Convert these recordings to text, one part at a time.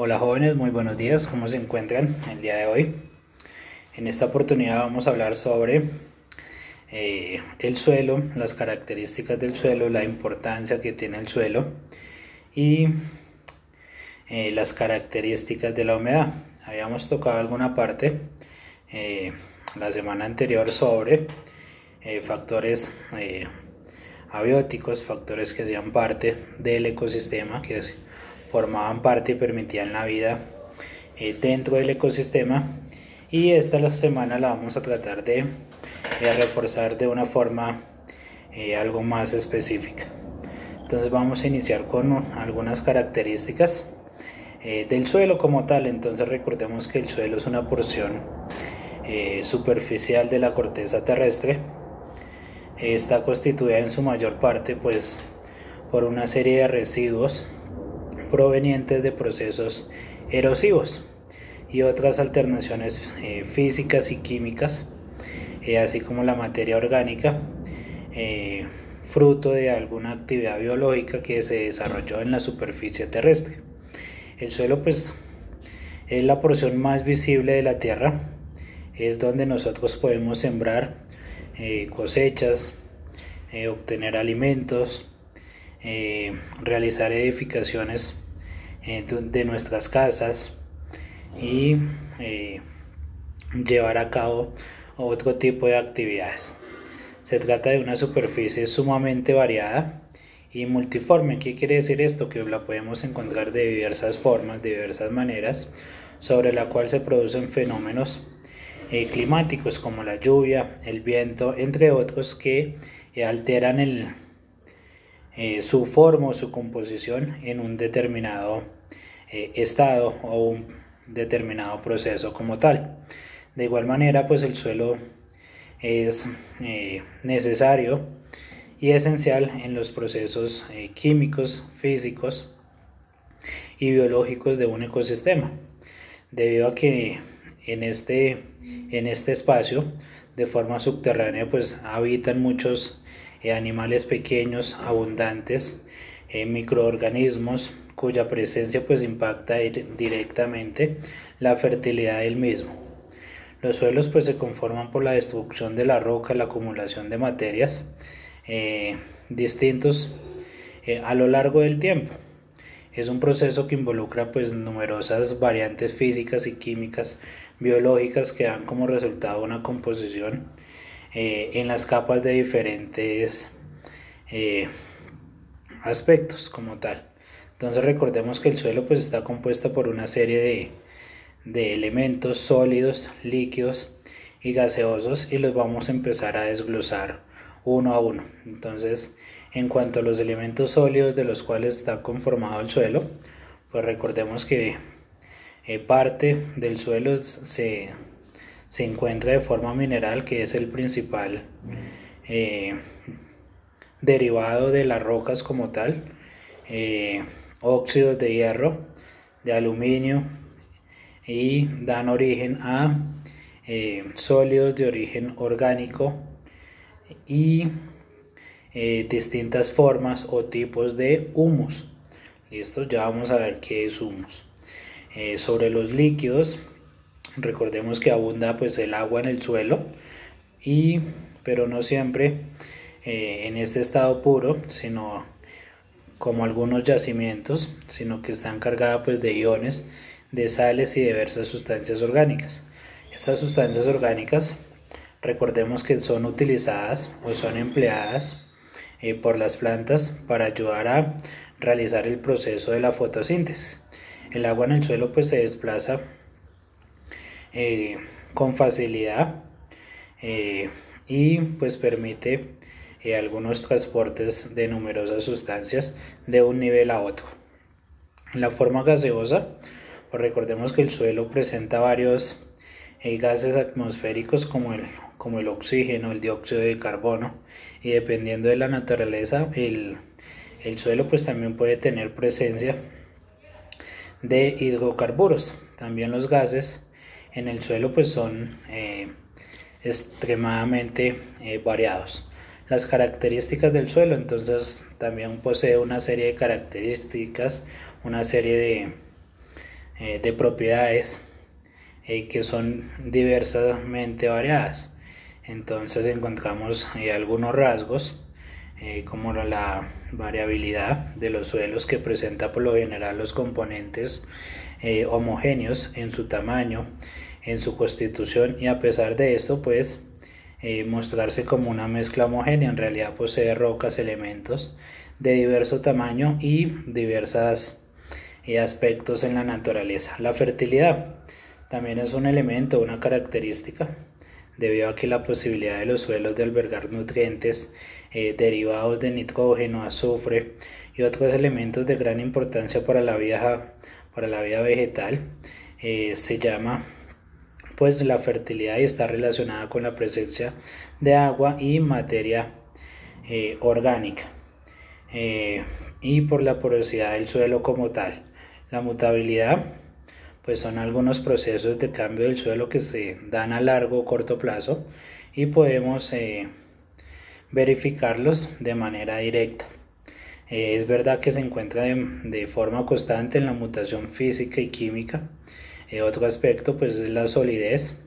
Hola jóvenes, muy buenos días, ¿cómo se encuentran el día de hoy? En esta oportunidad vamos a hablar sobre el suelo, las características del suelo, la importancia que tiene el suelo y las características de la humedad. Habíamos tocado alguna parte eh, la semana anterior sobre factores abióticos, factores que hacían parte del ecosistema, que formaban parte y permitían la vida dentro del ecosistema, y esta semana la vamos a tratar de reforzar de una forma algo más específica. Entonces vamos a iniciar con algunas características del suelo como tal. Entonces recordemos que el suelo es una porción superficial de la corteza terrestre. Está constituida en su mayor parte pues por una serie de residuos provenientes de procesos erosivos y otras alternaciones físicas y químicas, así como la materia orgánica, fruto de alguna actividad biológica que se desarrolló en la superficie terrestre. El suelo pues es la porción más visible de la tierra, es donde nosotros podemos sembrar cosechas, obtener alimentos, realizar edificaciones de nuestras casas y llevar a cabo otro tipo de actividades. Se trata de una superficie sumamente variada y multiforme. ¿Qué quiere decir esto? Que la podemos encontrar de diversas formas, de diversas maneras, sobre la cual se producen fenómenos climáticos como la lluvia, el viento, entre otros, que alteran su forma o su composición en un determinado estado o un determinado proceso como tal. De igual manera, pues el suelo es necesario y esencial en los procesos químicos, físicos y biológicos de un ecosistema, debido a que en este espacio de forma subterránea pues habitan muchos animales pequeños, abundantes, microorganismos cuya presencia pues impacta directamente la fertilidad del mismo. Los suelos pues se conforman por la destrucción de la roca, la acumulación de materias distintos a lo largo del tiempo. Es un proceso que involucra pues numerosas variantes físicas y químicas, biológicas, que dan como resultado una composición en las capas de diferentes aspectos como tal. Entonces recordemos que el suelo pues está compuesto por una serie de elementos sólidos, líquidos y gaseosos, y los vamos a empezar a desglosar uno a uno. Entonces, en cuanto a los elementos sólidos de los cuales está conformado el suelo, pues recordemos que parte del suelo se encuentra de forma mineral, que es el principal derivado de las rocas como tal, óxidos de hierro, de aluminio, y dan origen a sólidos de origen orgánico y distintas formas o tipos de humus. Listo, ya vamos a ver qué es humus. Sobre los líquidos, recordemos que abunda pues el agua en el suelo, pero no siempre en este estado puro, sino como algunos yacimientos, sino que están cargadas pues de iones, de sales y diversas sustancias orgánicas. Estas sustancias orgánicas, recordemos que son utilizadas o son empleadas por las plantas para ayudar a realizar el proceso de la fotosíntesis. El agua en el suelo pues se desplaza con facilidad y pues permite algunos transportes de numerosas sustancias de un nivel a otro. La forma gaseosa, pues recordemos que el suelo presenta varios gases atmosféricos como el oxígeno, el dióxido de carbono, y dependiendo de la naturaleza el suelo pues también puede tener presencia de hidrocarburos. También los gases en el suelo pues son extremadamente variados. Las características del suelo, entonces también posee una serie de características, una serie de propiedades que son diversamente variadas. Entonces encontramos algunos rasgos como la variabilidad de los suelos, que presenta por lo general los componentes homogéneos en su tamaño, en su constitución, y a pesar de esto pues mostrarse como una mezcla homogénea. En realidad posee rocas, elementos de diverso tamaño y diversos aspectos en la naturaleza. La fertilidad también es un elemento, una característica, debido a que la posibilidad de los suelos de albergar nutrientes derivados de nitrógeno, azufre y otros elementos de gran importancia para la vida vegetal se llama pues la fertilidad, y está relacionada con la presencia de agua y materia orgánica y por la porosidad del suelo como tal. La mutabilidad pues son algunos procesos de cambio del suelo que se dan a largo o corto plazo, y podemos verificarlos de manera directa. Es verdad que se encuentra de forma constante en la mutación física y química. Otro aspecto pues es la solidez.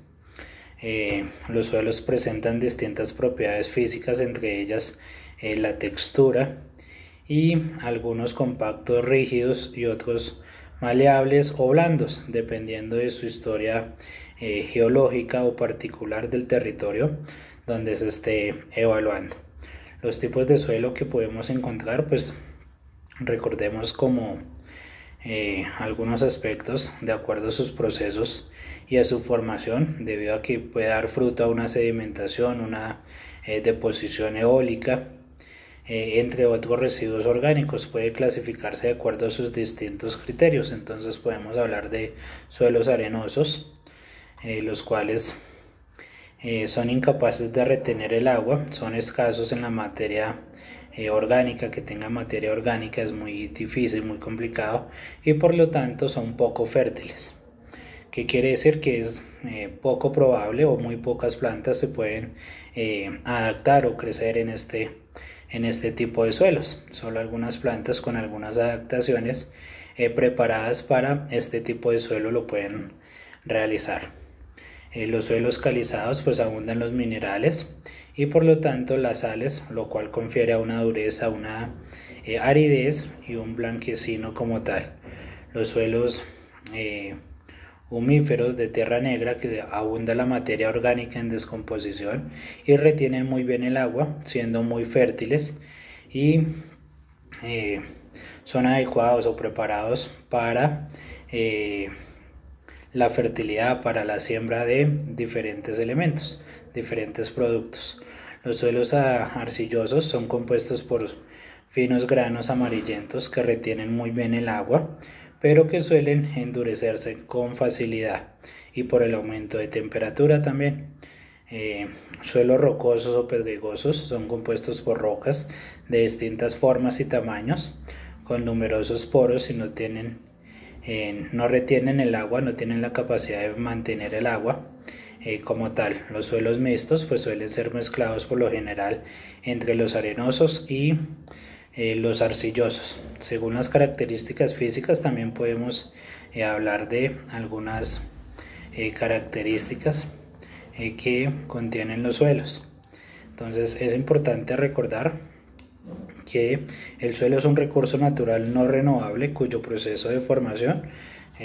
Los suelos presentan distintas propiedades físicas, entre ellas la textura, y algunos compactos, rígidos, y otros maleables o blandos, dependiendo de su historia geológica o particular del territorio donde se esté evaluando. Los tipos de suelo que podemos encontrar, pues recordemos como algunos aspectos de acuerdo a sus procesos y a su formación, debido a que puede dar fruto a una sedimentación, una deposición eólica, entre otros residuos orgánicos. Puede clasificarse de acuerdo a sus distintos criterios. Entonces podemos hablar de suelos arenosos, los cuales son incapaces de retener el agua, son escasos en la materia orgánica. Que tenga materia orgánica es muy difícil, muy complicado, y por lo tanto son poco fértiles. ¿Qué quiere decir? Que es poco probable, o muy pocas plantas se pueden adaptar o crecer en este tipo de suelos. Solo algunas plantas con algunas adaptaciones preparadas para este tipo de suelo lo pueden realizar. Los suelos calizados pues abundan los minerales y por lo tanto las sales, lo cual confiere a una dureza, una aridez y un blanquecino como tal. Los suelos humíferos de tierra negra, que abunda la materia orgánica en descomposición y retienen muy bien el agua, siendo muy fértiles, y son adecuados o preparados para la fertilidad, para la siembra de diferentes elementos, diferentes productos. Los suelos arcillosos son compuestos por finos granos amarillentos que retienen muy bien el agua, pero que suelen endurecerse con facilidad, y por el aumento de temperatura también. Suelos rocosos o pedregosos son compuestos por rocas de distintas formas y tamaños, con numerosos poros, y no retienen el agua, no tienen la capacidad de mantener el agua como tal. Los suelos mixtos pues suelen ser mezclados por lo general entre los arenosos y los arcillosos. Según las características físicas también podemos hablar de algunas características que contienen los suelos. Entonces es importante recordar que el suelo es un recurso natural no renovable, cuyo proceso de formación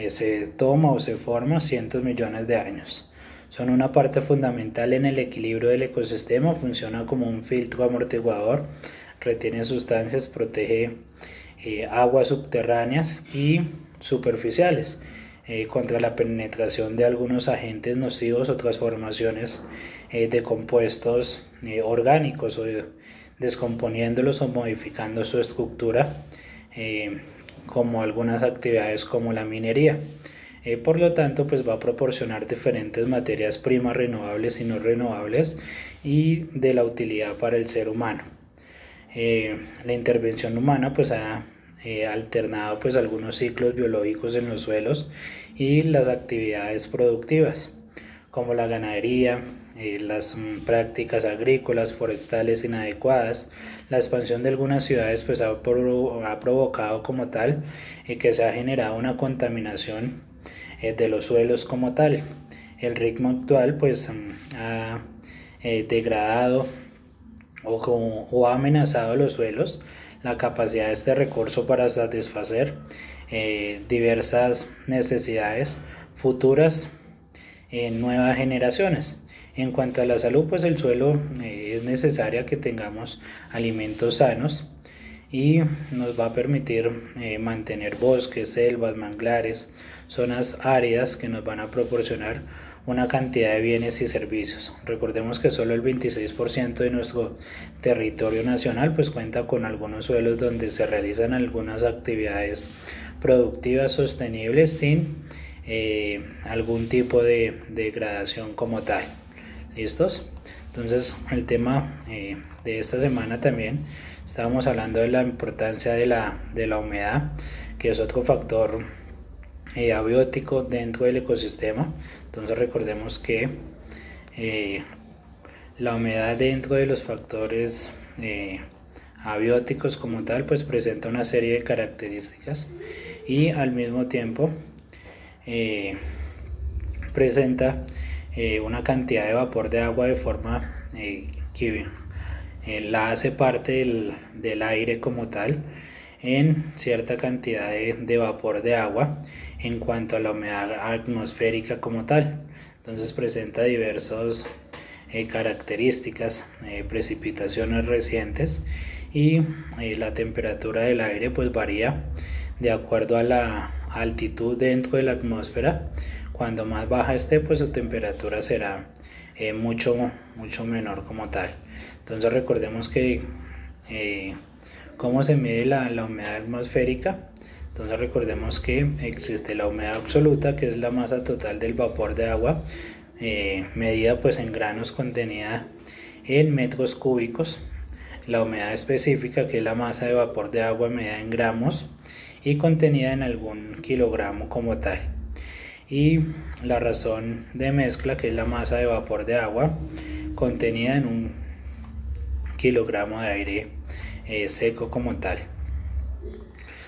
se toma o se forma cientos millones de años. Son una parte fundamental en el equilibrio del ecosistema, funciona como un filtro amortiguador, retiene sustancias, protege aguas subterráneas y superficiales contra la penetración de algunos agentes nocivos o transformaciones de compuestos orgánicos, o descomponiéndolos o modificando su estructura, como algunas actividades como la minería. Por lo tanto pues va a proporcionar diferentes materias primas renovables y no renovables, y de la utilidad para el ser humano. La intervención humana pues ha alternado pues algunos ciclos biológicos en los suelos y las actividades productivas, como la ganadería, las prácticas agrícolas, forestales inadecuadas. La expansión de algunas ciudades pues ha provocado como tal que se ha generado una contaminación de los suelos como tal. El ritmo actual pues ha degradado o ha amenazado los suelos, la capacidad de este recurso para satisfacer diversas necesidades futuras en nuevas generaciones. En cuanto a la salud, pues el suelo es necesaria que tengamos alimentos sanos y nos va a permitir mantener bosques, selvas, manglares, zonas áridas que nos van a proporcionar una cantidad de bienes y servicios. Recordemos que solo el 26% de nuestro territorio nacional pues cuenta con algunos suelos donde se realizan algunas actividades productivas sostenibles sin algún tipo de degradación como tal. ¿Listos? Entonces el tema de esta semana también estábamos hablando de la importancia de la humedad, que es otro factor abiótico dentro del ecosistema. Entonces recordemos que la humedad dentro de los factores abióticos como tal pues presenta una serie de características y al mismo tiempo presenta una cantidad de vapor de agua de forma que la hace parte del aire como tal en cierta cantidad de vapor de agua en cuanto a la humedad atmosférica como tal. Entonces presenta diversas características, precipitaciones recientes y la temperatura del aire pues varía de acuerdo a la altitud dentro de la atmósfera. Cuando más baja esté pues su temperatura será mucho menor como tal. Entonces recordemos que ¿cómo se mide la humedad atmosférica? Entonces recordemos que existe la humedad absoluta, que es la masa total del vapor de agua, medida pues en granos contenida en metros cúbicos. La humedad específica, que es la masa de vapor de agua medida en gramos y contenida en algún kilogramo como tal. Y la razón de mezcla, que es la masa de vapor de agua contenida en un kilogramo de aire seco como tal.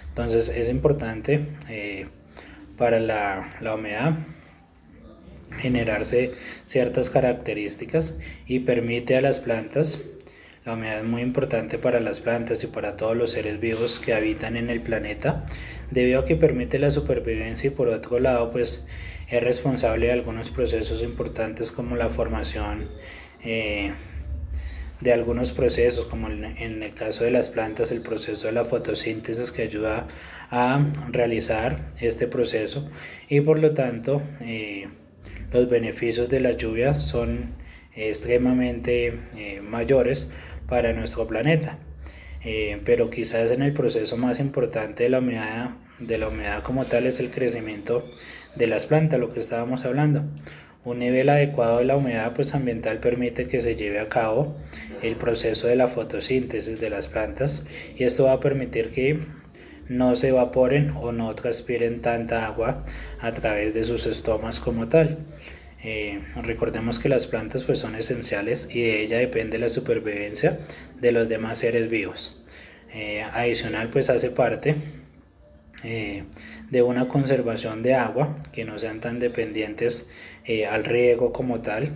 Entonces es importante para la humedad generarse ciertas características y permite a las plantas, la humedad es muy importante para las plantas y para todos los seres vivos que habitan en el planeta, debido a que permite la supervivencia y por otro lado pues es responsable de algunos procesos importantes como la formación de algunos procesos, como en el caso de las plantas el proceso de la fotosíntesis, que ayuda a realizar este proceso y por lo tanto los beneficios de la lluvia son extremadamente mayores para nuestro planeta. Pero quizás en el proceso más importante de la humedad como tal es el crecimiento de las plantas, lo que estábamos hablando. Un nivel adecuado de la humedad pues ambiental permite que se lleve a cabo el proceso de la fotosíntesis de las plantas y esto va a permitir que no se evaporen o no transpiren tanta agua a través de sus estomas como tal. Recordemos que las plantas pues son esenciales y de ella depende la supervivencia de los demás seres vivos. Adicional pues hace parte de una conservación de agua, que no sean tan dependientes al riego como tal,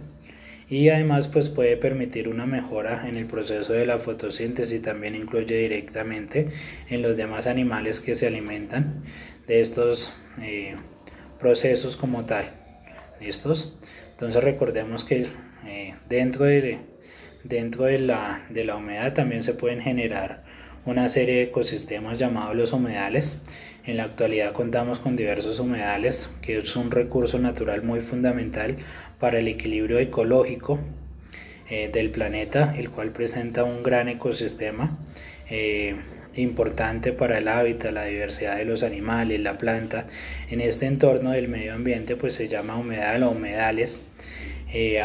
y además pues puede permitir una mejora en el proceso de la fotosíntesis y también incluye directamente en los demás animales que se alimentan de estos procesos como tal. ¿Listos? Entonces recordemos que dentro de la humedad también se pueden generar una serie de ecosistemas llamados los humedales. En la actualidad contamos con diversos humedales, que es un recurso natural muy fundamental para el equilibrio ecológico del planeta, el cual presenta un gran ecosistema importante para el hábitat, la diversidad de los animales, la planta. En este entorno del medio ambiente pues se llama humedal o humedales,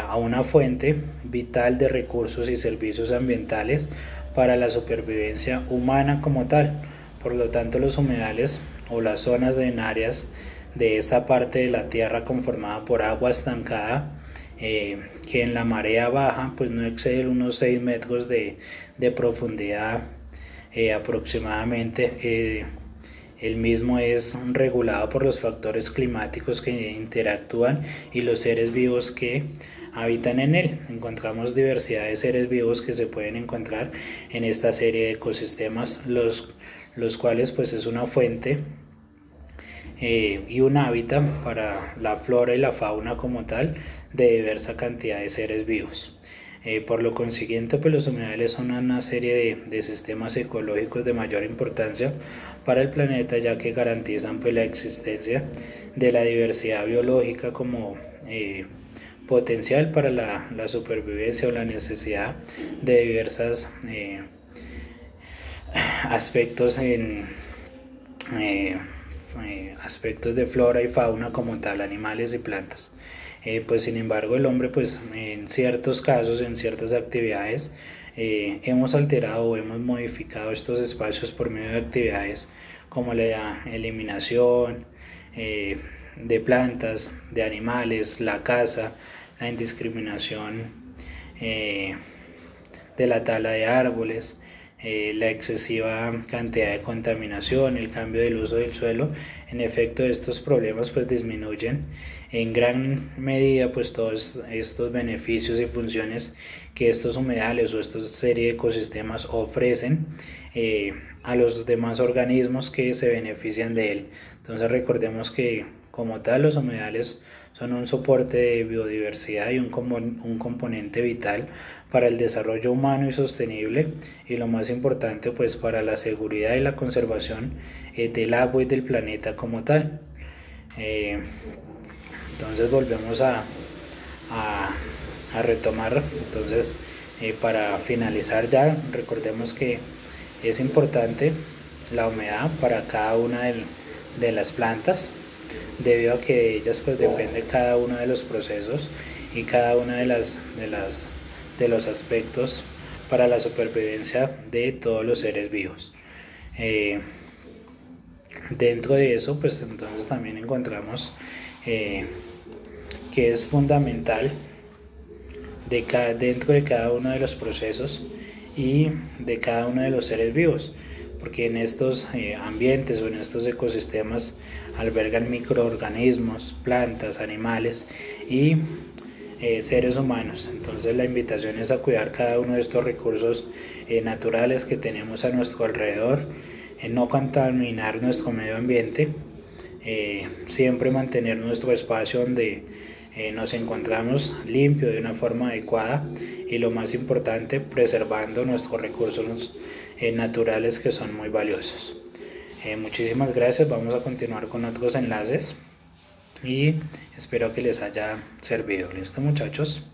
a una fuente vital de recursos y servicios ambientales para la supervivencia humana como tal. Por lo tanto, los humedales o las zonas en áreas de esta parte de la tierra conformada por agua estancada, que en la marea baja pues no excede unos 6 metros de profundidad aproximadamente, El mismo es regulado por los factores climáticos que interactúan y los seres vivos que habitan en él. Encontramos diversidad de seres vivos que se pueden encontrar en esta serie de ecosistemas, los cuales pues es una fuente y un hábitat para la flora y la fauna como tal de diversa cantidad de seres vivos. Por lo consiguiente, pues los humedales son una serie de sistemas ecológicos de mayor importancia para el planeta, ya que garantizan pues la existencia de la diversidad biológica como potencial para la supervivencia o la necesidad de diversos aspectos aspectos de flora y fauna como tal, animales y plantas. Pues sin embargo el hombre pues en ciertos casos, en ciertas actividades hemos alterado o hemos modificado estos espacios por medio de actividades como la eliminación de plantas, de animales, la caza, la indiscriminación de la tala de árboles, la excesiva cantidad de contaminación, el cambio del uso del suelo. En efecto, estos problemas pues disminuyen en gran medida pues todos estos beneficios y funciones que estos humedales o esta serie de ecosistemas ofrecen a los demás organismos que se benefician de él. Entonces recordemos que como tal los humedales son un soporte de biodiversidad y un componente vital para el desarrollo humano y sostenible, y lo más importante pues para la seguridad y la conservación del agua y del planeta como tal. Entonces volvemos a retomar. Entonces para finalizar ya, recordemos que es importante la humedad para cada una de las plantas, debido a que de ellas pues depende cada uno de los procesos y cada uno de los aspectos para la supervivencia de todos los seres vivos. Dentro de eso pues entonces también encontramos que es fundamental dentro de cada uno de los procesos y de cada uno de los seres vivos, porque en estos ambientes o en estos ecosistemas albergan microorganismos, plantas, animales y seres humanos. Entonces la invitación es a cuidar cada uno de estos recursos naturales que tenemos a nuestro alrededor, no contaminar nuestro medio ambiente, siempre mantener nuestro espacio donde nos encontramos limpio de una forma adecuada, y lo más importante, preservando nuestros recursos naturales que son muy valiosos. Muchísimas gracias. Vamos a continuar con otros enlaces y espero que les haya servido. ¿Listo, muchachos?